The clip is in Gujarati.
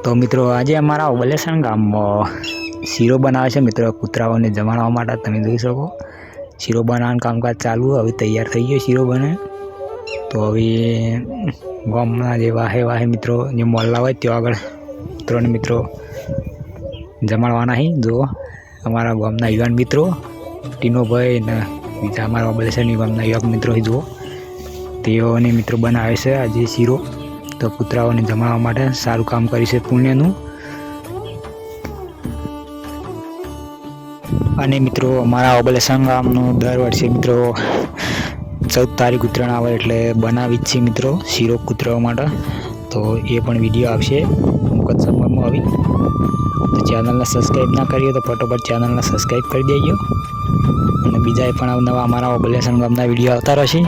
તો મિત્રો આજે અમારા ઓબલેસણ ગામમાં શીરો બનાવે છે મિત્રો, કૂતરાઓને જમાડવા માટે. તમે જોઈ શકો શીરો બનાવવાનું કામકાજ ચાલુ. હવે તૈયાર થઈ ગયો શીરો બને. તો હવે ગામના જે વાહે મિત્રો જે મોહલ્લા હોય ત્યાં આગળ કૂતરાને મિત્રો જમાડવાના હી. જો અમારા ગામના યુવાન મિત્રો ટીનોભાઈ ને બીજા અમારા ઓબલેસણની ગામના યુવક મિત્રો જુઓ તેઓને મિત્રો બનાવે છે આજે શીરો. તો કૂતરાઓને જમાડવા માટે સારું કામ કર્યું છે પુણ્યનું. અને મિત્રો અમારા ઓબલેસણ ગામનું દર વર્ષે મિત્રો 14 તારીખ ઉત્તરાયણ આવે એટલે બનાવી જ છે મિત્રો શીરો કૂતરાઓ માટે. તો એ પણ વિડીયો આવશે અમુક જ સમયમાં આવી. તો ચેનલને સબસ્ક્રાઈબ ના કરી હોય તો ફટોફટ ચેનલને સબસ્ક્રાઈબ કરી દેજો. અને બીજા પણ નવા અમારા ઓબલેસણ ગામના વિડીયો આવતા રહેશે.